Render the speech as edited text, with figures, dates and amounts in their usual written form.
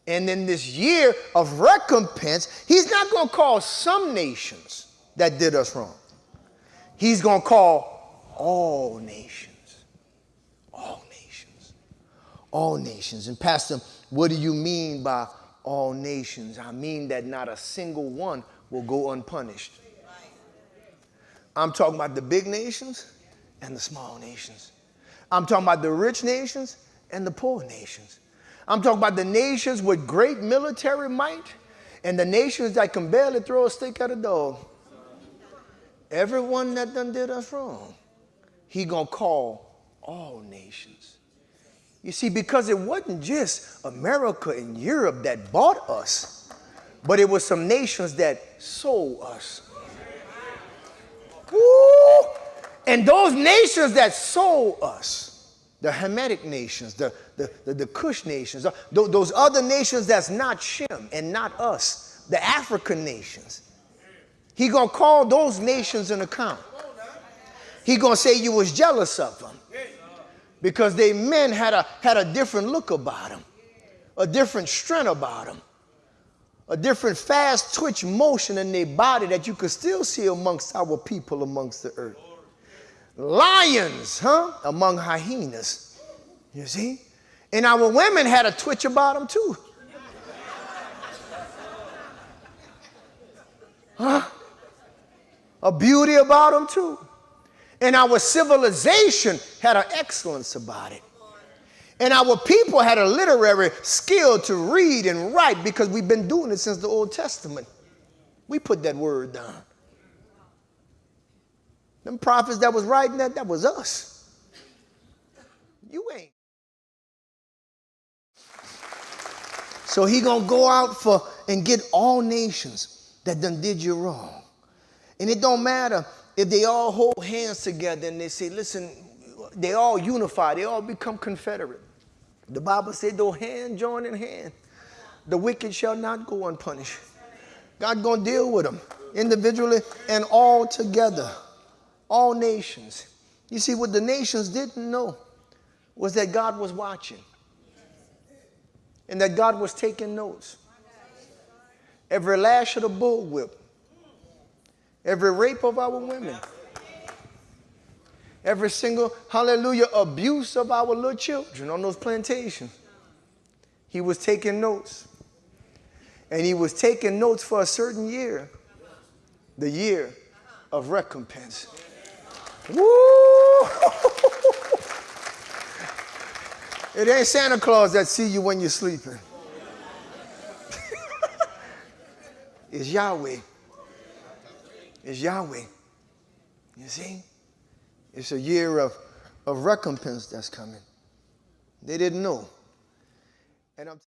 And in this year of recompense, he's not going to call some nations that did us wrong. He's going to call all nations. All nations. All nations. And Pastor, what do you mean by all nations? I mean that not a single one will go unpunished. I'm talking about the big nations and the small nations. I'm talking about the rich nations and the poor nations. I'm talking about the nations with great military might and the nations that can barely throw a stick at a dog. Everyone that done did us wrong, he gonna call all nations. You see, because it wasn't just America and Europe that bought us, but it was some nations that sold us. Woo! And those nations that sold us, the Hamitic nations, the Cush nations, those other nations that's not Shem and not us, the African nations. He gonna call those nations an account. He gonna say you was jealous of them because they men had a different look about them, a different strength about them, a different fast twitch motion in their body that you could still see amongst our people amongst the earth. Lions, among hyenas, you see? And our women had a twitch about them too. A beauty about them too. And our civilization had an excellence about it. And our people had a literary skill to read and write because we've been doing it since the Old Testament. We put that word down. Them prophets that was writing that was us. You ain't. So he gonna go out and get all nations that done did you wrong. And it don't matter if they all hold hands together and they say, listen, they all unify, they all become confederate. The Bible said, though hand join in hand, the wicked shall not go unpunished. God gonna deal with them individually and all together. All nations. You see, what the nations didn't know was that God was watching and that God was taking notes. Every lash of the bullwhip, every rape of our women, every single, hallelujah, abuse of our little children on those plantations. He was taking notes. And he was taking notes for a certain year, the year of recompense. Woo! It ain't Santa Claus that see you when you're sleeping. It's Yahweh. It's Yahweh. You see? It's a year of recompense that's coming. They didn't know. And I'm